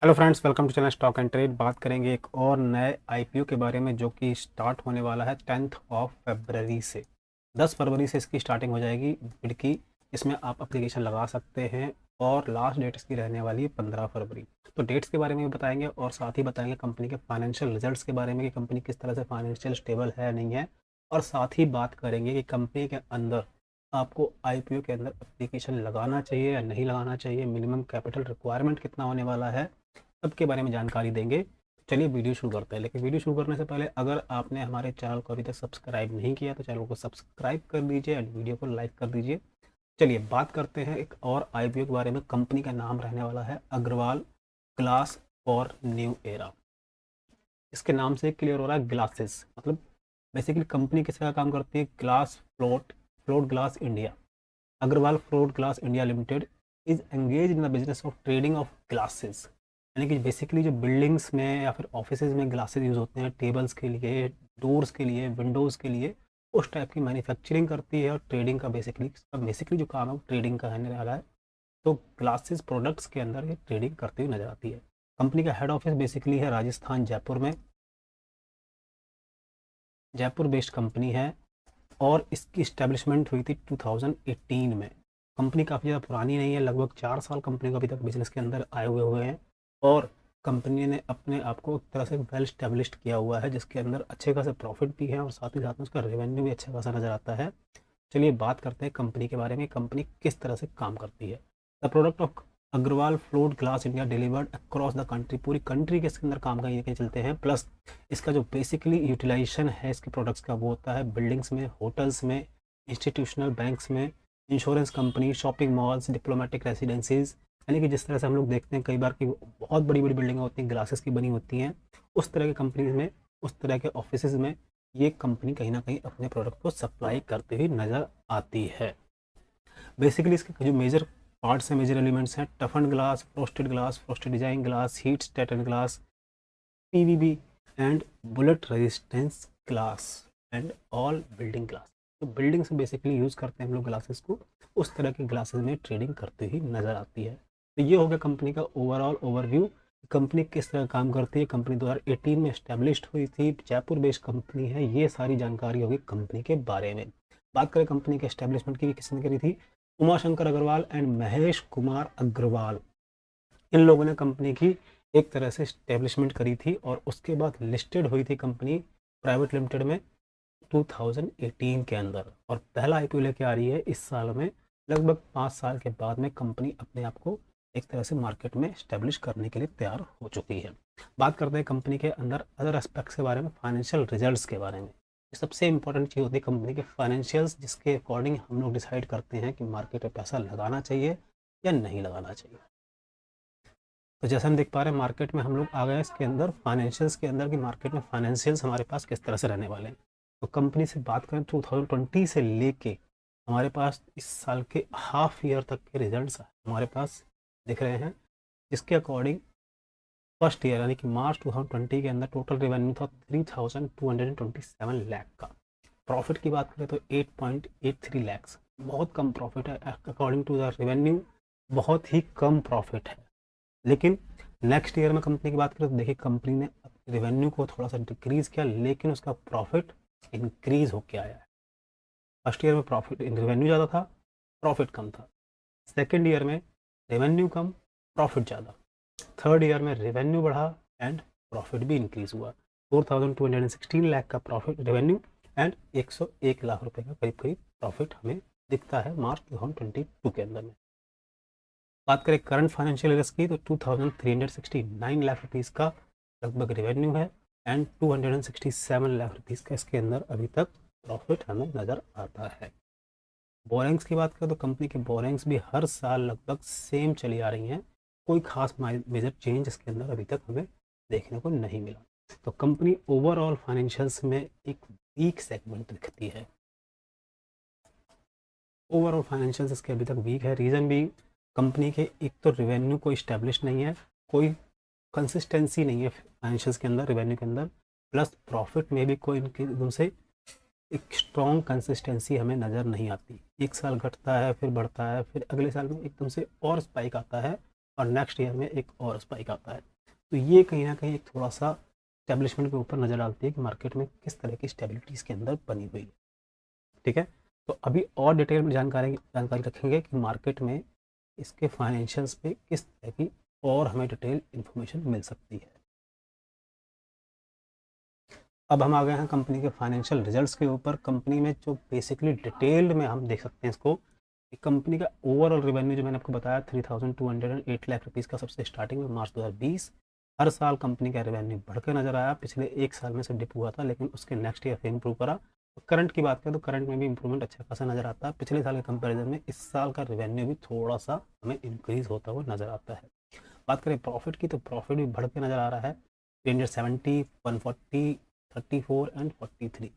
Hello friends, welcome to channel stock and trade. बात करेंगे एक और नए आईपीओ के बारे में जो कि स्टार्ट होने वाला है 10 फरवरी से। 10 फरवरी से इसकी स्टार्टिंग हो जाएगी बिड की। इसमें आप एप्लीकेशन लगा सकते हैं और लास्ट डेट इसकी रहने वाली है 15 फरवरी। तो डेट्स के बारे में भी बताएंगे और साथ ही बताएंगे कंपनी के फाइनेंशियल रिजल्ट्स के बारे में कि कंपनी किस तरह से फाइनेंशियल स्टेबल है नहीं है। और साथ ही बात करेंगे कि कंपनी के अंदर आपको आईपीओ के अंदर एप्लीकेशन लगाना चाहिए या नहीं लगाना चाहिए, मिनिमम कैपिटल रिक्वायरमेंट कितना होने वाला है, सबके बारे में जानकारी देंगे। चलिए वीडियो शुरू करते हैं। लेकिन वीडियो शुरू करने से पहले अगर आपने हमारे चैनल को अभी तक सब्सक्राइब नहीं किया तो चैनल को सब्सक्राइब कर दीजिए एंड वीडियो को लाइक कर दीजिए। चलिए बात करते हैं एक और आईपीओ के बारे में। कंपनी का नाम रहने वाला है Agarwal glass for new era. इसके नाम से क्लियर हो रहा है ग्लासेस मतलब बेसिकली कंपनी किस तरह काम करती है। Glass float float glass India, Agarwal float glass India limited is engage in the business of trading of glasses. यानी कि बेसिकली जो बिल्डिंग्स में या फिर ऑफिसेज में ग्लासेस यूज़ होते हैं टेबल्स के लिए, डोर्स के लिए, विंडोज़ के लिए, उस टाइप की मैन्युफैक्चरिंग करती है। और ट्रेडिंग का बेसिकली जो काम है वो ट्रेडिंग का रहने वाला है। तो ग्लासेस प्रोडक्ट्स के अंदर ये ट्रेडिंग करती हुई नजर आती है। कंपनी का हेड ऑफिस बेसिकली है राजस्थान जयपुर में। जयपुर बेस्ड कंपनी है और इसकी इस्टेब्लिशमेंट हुई थी 2018 में। कंपनी काफ़ी ज़्यादा पुरानी नहीं है, लगभग 4 साल कंपनी को अभी तक बिजनेस के अंदर आए हुए हैं। और कंपनी ने अपने आप को एक तरह से वेल स्टेब्लिश्ड किया हुआ है जिसके अंदर अच्छे खासे प्रॉफिट भी है और साथ ही साथ में उसका रेवेन्यू भी अच्छा खासा नज़र आता है। चलिए बात करते हैं कंपनी के बारे में, कंपनी किस तरह से काम करती है। The product of Agarwal float glass India delivered across the country, पूरी कंट्री के इसके अंदर काम का ये चलते हैं। प्लस इसका जो बेसिकली यूटिलाइजेशन है इसके प्रोडक्ट्स का वो होता है बिल्डिंग्स में, होटल्स में, इंस्टीट्यूशनल बैंक्स में, insurance company, shopping malls, diplomatic residencies. यानी कि जिस तरह से हम लोग देखते हैं कई बार की बहुत बड़ी बड़ी बिल्डिंगें होती हैं ग्लासेस की बनी होती हैं, उस तरह की कंपनीज में, उस तरह के ऑफिस में ये कंपनी कहीं ना कहीं अपने प्रोडक्ट को सप्लाई करती हुई नज़र आती है। बेसिकली इसके जो मेजर पार्ट्स हैं, मेजर एलिमेंट्स हैं, टफन glass, frosted design glass, heat strengthened glass, PVB and bullet resistance glass and all building glass. तो बिल्डिंग्स में बेसिकली यूज़ करते हैं हम लोग ग्लासेस को, उस तरह के ग्लासेस में ट्रेडिंग करती हुई नज़र आती है। तो ये हो गया कंपनी का ओवरऑल ओवरव्यू, कंपनी किस तरह काम करती है। कंपनी 2018 में इस्टेब्लिश्ड हुई थी, जयपुर बेस्ड कंपनी है। ये सारी जानकारी होगी कंपनी के बारे में। बात करें कंपनी के एस्टेब्लिशमेंट की, किसने करी थी, उमा शंकर अग्रवाल एंड महेश कुमार अग्रवाल। इन लोगों ने कंपनी की एक तरह से इस्टेब्लिशमेंट करी थी और उसके बाद लिस्टेड हुई थी कंपनी प्राइवेट लिमिटेड में 2018 के अंदर। और पहला आईपीओ लेके आ रही है इस साल में, लगभग 5 साल के बाद में कंपनी अपने आप को एक तरह से मार्केट में स्टेब्लिश करने के लिए तैयार हो चुकी है। बात करते हैं कंपनी के अंदर अदर एस्पेक्ट्स के बारे में, फाइनेंशियल रिजल्ट्स के बारे में। सबसे इंपॉर्टेंट चीज़ होती है कंपनी के फाइनेंशियल्स, जिसके अकॉर्डिंग हम लोग डिसाइड करते हैं कि मार्केट में पैसा लगाना चाहिए या नहीं लगाना चाहिए। तो जैसे हम देख पा रहे हैं मार्केट में हम लोग आ गए हैं इसके अंदर फाइनेंशियल्स के अंदर, कि मार्केट में फाइनेंशियल्स हमारे पास किस तरह से रहने वाले हैं। तो कंपनी से बात करें 2020 से लेके हमारे पास इस साल के हाफ ईयर तक के रिजल्ट्स हमारे पास दिख रहे हैं, जिसके अकॉर्डिंग फर्स्ट ईयर यानी कि मार्च 2020 के अंदर टोटल रेवेन्यू था 3227 लाख का। प्रॉफिट की बात करें तो 8.83 लैक्स, बहुत कम प्रॉफिट है अकॉर्डिंग टू द रेवेन्यू, बहुत ही कम प्रॉफिट है। लेकिन नेक्स्ट ईयर में कंपनी की बात करें तो देखिए कंपनी ने रेवेन्यू को थोड़ा सा डिक्रीज किया लेकिन उसका प्रॉफिट इंक्रीज होकर आया है। फर्स्ट ईयर में प्रॉफिट रेवेन्यू ज़्यादा था, प्रॉफिट कम था। सेकेंड ईयर में रेवेन्यू कम, प्रॉफिट ज़्यादा। थर्ड ईयर में रेवेन्यू बढ़ा एंड प्रॉफिट भी इंक्रीज हुआ। 4216 लाख का प्रॉफिट रेवेन्यू एंड 101 लाख रुपए का करीब करीब प्रॉफिट हमें दिखता है मार्च 2022 के अंदर में। बात करें करंट फाइनेंशियल ईयर्स की तो 2369 लाख रुपीज़ का लगभग रेवेन्यू है एंड 267 लाख रुपीज़ का इसके अंदर अभी तक प्रॉफिट हमें नज़र आता है। बोरिंग्स की बात करें तो कंपनी की बोरिंग्स भी हर साल लगभग सेम चली आ रही हैं, कोई खास मेजर चेंज इसके अंदर अभी तक हमें देखने को नहीं मिला। तो कंपनी ओवरऑल फाइनेंशियल्स में एक वीक सेगमेंट दिखती है। ओवरऑल फाइनेंशियल्स इसके अभी तक वीक है। रीज़न भी कंपनी के एक तो रेवेन्यू कोई इस्टेब्लिश नहीं है, कोई कंसिस्टेंसी नहीं है फाइनेंशियल्स के अंदर, रेवेन्यू के अंदर। प्लस प्रॉफिट में भी कोई इनके एकदम से एक स्ट्रॉन्ग कंसिस्टेंसी हमें नज़र नहीं आती। एक साल घटता है फिर बढ़ता है, फिर अगले साल में एकदम से और स्पाइक आता है। और नेक्स्ट ईयर में एक और स्पाइक आता है। तो ये कहीं ना कहीं एक थोड़ा सा स्टेब्लिशमेंट के ऊपर नज़र डालती है कि मार्केट में किस तरह की स्टेबिलिटी इसके अंदर बनी हुई है। ठीक है, तो अभी और डिटेल में जानकारी जानकारी रखेंगे कि मार्केट में इसके फाइनेंशियल्स पे किस तरह की और हमें डिटेल इन्फॉर्मेशन मिल सकती है। अब हम आ गए हैं कंपनी के फाइनेंशियल रिजल्ट्स के ऊपर। कंपनी में जो बेसिकली डिटेल्ड में हम देख सकते हैं इसको, कि कंपनी का ओवरऑल रेवेन्यू जो मैंने आपको बताया 3208 लाख रुपीज़ का सबसे स्टार्टिंग में मार्च 2020। हर साल कंपनी का रेवेन्यू बढ़कर नजर आया। पिछले एक साल में से डिप हुआ था, लेकिन उसके नेक्स्ट ईयर से इंप्रूव करा। तो करंट की बात करें तो करंट में भी इंप्रूवमेंट अच्छा खासा नजर आता है। पिछले साल के कंपेरिजन में इस साल का रेवेन्यू भी थोड़ा सा हमें इंक्रीज होता हुआ नजर आता है। बात करें प्रॉफिट की, तो प्रॉफिट भी बढ़ के नजर आ रहा है। 370, 140, 34 एंड 43।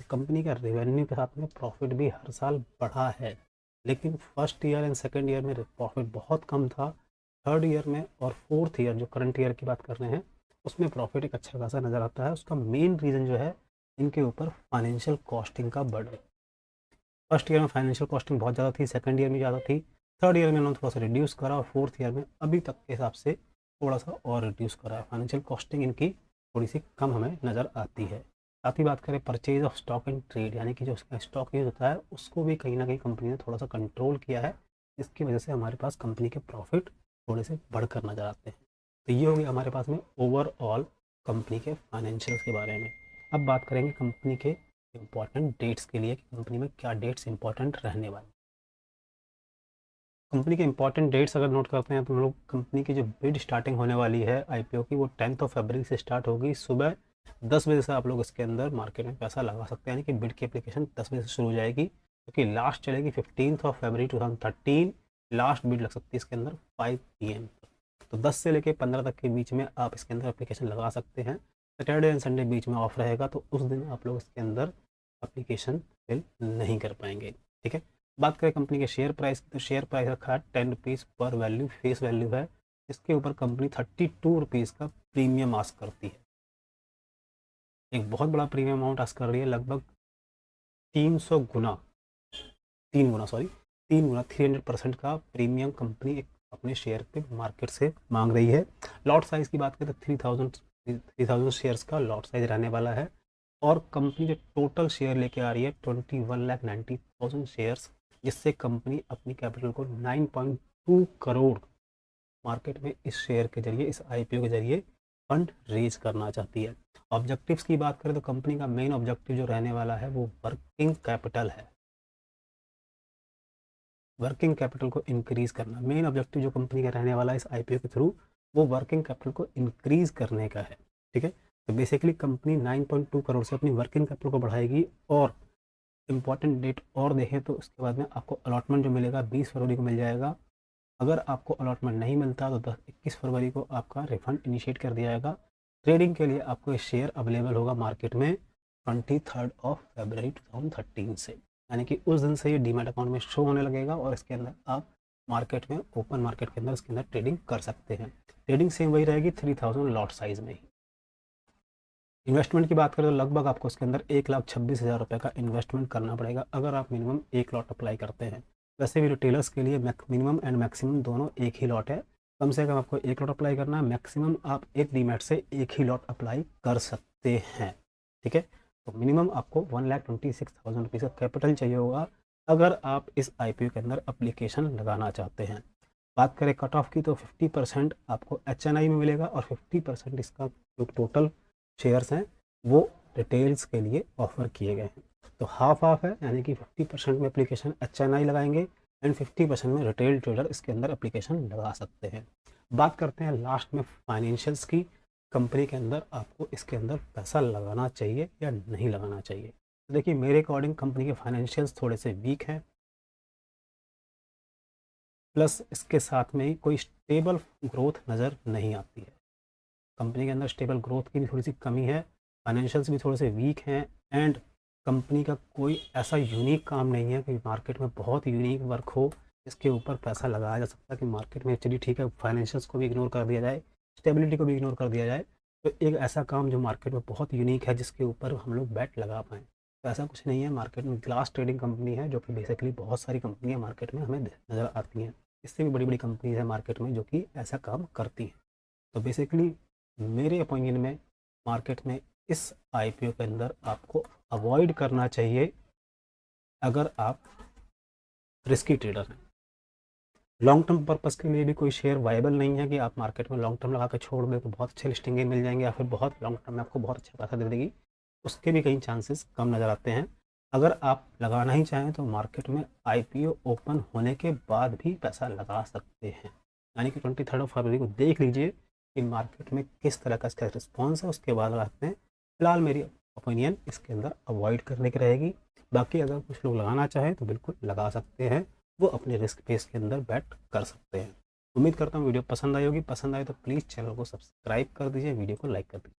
कंपनी का रेवेन्यू के साथ में प्रॉफिट भी हर साल बढ़ा है, लेकिन first year and second year में प्रॉफिट बहुत कम था। थर्ड ईयर में और फोर्थ ईयर जो करंट ईयर की बात कर रहे हैं उसमें प्रॉफिट एक अच्छा खासा नज़र आता है। उसका मेन रीज़न जो है इनके ऊपर फाइनेंशियल कॉस्टिंग का बर्डन। फर्स्ट ईयर में फाइनेंशियल कॉस्टिंग बहुत ज़्यादा थी, सेकंड ईयर में ज़्यादा थी, थर्ड ईयर में उन्होंने थोड़ा सा रिड्यूस करा, और फोर्थ ईयर में अभी तक के हिसाब से थोड़ा सा और रिड्यूस करा है। फाइनेंशियल कॉस्टिंग इनकी थोड़ी सी कम हमें नज़र आती है। साथ ही बात करें purchase of stock and trade, यानी कि जो उसका स्टॉक यूज होता है उसको भी कहीं ना कहीं कंपनी ने थोड़ा सा कंट्रोल किया है। इसकी वजह से हमारे पास कंपनी के प्रॉफिट थोड़े से बढ़कर नज़र आते हैं। तो ये हो गया हमारे पास में ओवरऑल कंपनी के फाइनेंशियल्स के बारे में। अब बात करेंगे कंपनी के इम्पॉर्टेंट डेट्स के लिए कि कंपनी में क्या डेट्स इंपॉर्टेंट रहने वाली। कंपनी के इंपॉर्टेंट डेट्स अगर नोट करते हैं तो हम लोग कंपनी की जो बिड स्टार्टिंग होने वाली है आईपीओ की, वो 10 फरवरी से स्टार्ट होगी। सुबह 10 बजे से आप लोग इसके अंदर मार्केट में पैसा लगा सकते हैं, यानी कि बिड की एप्लीकेशन 10 बजे से शुरू हो जाएगी, क्योंकि लास्ट चलेगी 15 फरवरी 2013। लास्ट बिड लग सकती है इसके अंदर 5 PM। तो 10 से लेकर 15 तक के बीच में आप इसके अंदर एप्लीकेशन लगा सकते हैं। सैटरडे एंड संडे बीच में ऑफ रहेगा, तो उस दिन आप लोग इसके अंदर एप्लीकेशन फिल नहीं कर पाएंगे। ठीक है, बात करें कंपनी के शेयर प्राइस की, तो शेयर प्राइस रखा है 10 रुपीज़ पर वैल्यू, फेस वैल्यू है। इसके ऊपर कंपनी 32 रुपीज़ का प्रीमियम आस्क करती है। एक बहुत बड़ा प्रीमियम अमाउंट आस्क कर रही है, लगभग 300 गुना, 3 गुना सॉरी, 3 गुना 300% का प्रीमियम कंपनी एक अपने शेयर पे मार्केट से मांग रही है। लॉट साइज की बात करें तो 3000 शेयर्स का लॉट साइज रहने वाला है। और कंपनी जो टोटल शेयर लेके आ रही है 21,90,000 शेयर्स, जिससे कंपनी अपनी कैपिटल को 9.2 करोड़ मार्केट में इस शेयर के जरिए, इस आईपीओ के जरिए फंड रेज करना चाहती है। ऑब्जेक्टिव्स की बात करें तो कंपनी का मेन ऑब्जेक्टिव जो रहने वाला है वो वर्किंग कैपिटल है। वर्किंग कैपिटल को इंक्रीज करना मेन ऑब्जेक्टिव जो कंपनी का रहने वाला है इस आईपीओ के थ्रू, वो वर्किंग कैपिटल को इंक्रीज करने का है। ठीक है, तो बेसिकली कंपनी 9.2 करोड़ से अपनी वर्किंग कैपिटल को बढ़ाएगी। और इम्पॉर्टेंट डेट और देखें तो उसके बाद में आपको अलॉटमेंट जो मिलेगा 20 फरवरी को मिल जाएगा। अगर आपको अलॉटमेंट नहीं मिलता तो 21 फरवरी को आपका रिफंड इनिशिएट कर दिया जाएगा। ट्रेडिंग के लिए आपको शेयर अवेलेबल होगा मार्केट में 23 फरवरी 2013 से, यानी कि उस दिन से ये डीमैट अकाउंट में शो होने लगेगा, और इसके अंदर आप मार्केट में, ओपन मार्केट के अंदर इसके अंदर ट्रेडिंग कर सकते हैं। ट्रेडिंग सेम वही रहेगी 3000 लॉट साइज में ही। इन्वेस्टमेंट की बात करें तो लगभग आपको इसके अंदर 1,26,000 रुपये का इन्वेस्टमेंट करना पड़ेगा अगर आप मिनिमम एक लॉट अप्लाई करते हैं। वैसे भी रिटेलर्स के लिए मिनिमम एंड मैक्सिमम दोनों एक ही लॉट है। कम से कम आपको एक लॉट अप्लाई करना है, मैक्सिमम आप एक डीमैट से एक ही लॉट अप्लाई कर सकते हैं। ठीक है, तो मिनिमम आपको 1,26,000 रुपीज़ का कैपिटल चाहिए होगा अगर आप इस आईपीओ के अंदर अप्लीकेशन लगाना चाहते हैं। बात करें कट ऑफ की, तो 50% आपको एचएनआई में मिलेगा, और 50% इसका जो टोटल शेयर्स हैं वो रिटेल्स के लिए ऑफर किए गए हैं। तो हाफ हाफ है, यानी कि 50% में एप्लीकेशन एचएनआई लगाएंगे एंड 50% में रिटेल ट्रेडर इसके अंदर एप्लीकेशन लगा सकते हैं। बात करते हैं लास्ट में फाइनेंशियल्स की। कंपनी के अंदर आपको इसके अंदर पैसा लगाना चाहिए या नहीं लगाना चाहिए। तो देखिए, मेरे अकॉर्डिंग कंपनी के फाइनेंशियल्स थोड़े से वीक हैं, प्लस इसके साथ में ही कोई स्टेबल ग्रोथ नज़र नहीं आती है। कंपनी के अंदर स्टेबल ग्रोथ की भी थोड़ी सी कमी है, फाइनेंशियल्स भी थोड़े से वीक हैं, एंड कंपनी का कोई ऐसा यूनिक काम नहीं है कि मार्केट में बहुत यूनिक वर्क हो जिसके ऊपर पैसा लगाया जा सकता है कि मार्केट में चलिए ठीक है फाइनेंशियल्स को भी इग्नोर कर दिया जाए, स्टेबिलिटी को भी इग्नोर कर दिया जाए, तो एक ऐसा काम जो मार्केट में बहुत यूनिक है जिसके ऊपर हम लोग बैट लगा पाएँ। तो ऐसा कुछ नहीं है। मार्केट में ग्लास ट्रेडिंग कंपनी है जो कि बेसिकली बहुत सारी कंपनियाँ मार्केट में हमें नज़र आती हैं। इससे भी बड़ी बड़ी कंपनीज है मार्केट में जो कि ऐसा काम करती हैं। तो बेसिकली मेरे ओपिनियन में मार्केट में इस आईपीओ के अंदर आपको अवॉइड करना चाहिए अगर आप रिस्की ट्रेडर हैं। लॉन्ग टर्म पर्पस के लिए भी कोई शेयर वायबल नहीं है कि आप मार्केट में लॉन्ग टर्म लगा के छोड़ दें तो बहुत अच्छे लिस्टिंग मिल जाएंगे या फिर बहुत लॉन्ग टर्म में आपको बहुत अच्छा पैसा दे देगी, उसके भी कई चांसेस कम नज़र आते हैं। अगर आप लगाना ही चाहें तो मार्केट में आईपीओ ओपन होने के बाद भी पैसा लगा सकते हैं, यानी कि 23 फरवरी को देख लीजिए कि मार्केट में किस तरह का इसका रिस्पॉन्स है, उसके बाद लगाते हैं। फिलहाल मेरी ओपिनियन इसके अंदर अवॉइड करने की रहेगी। बाकी अगर कुछ लोग लगाना चाहें तो बिल्कुल लगा सकते हैं, वो अपने रिस्क बेस के अंदर बैट कर सकते हैं। उम्मीद करता हूँ वीडियो पसंद आई होगी। पसंद आए तो प्लीज़ चैनल को सब्सक्राइब कर दीजिए, वीडियो को लाइक कर दीजिए।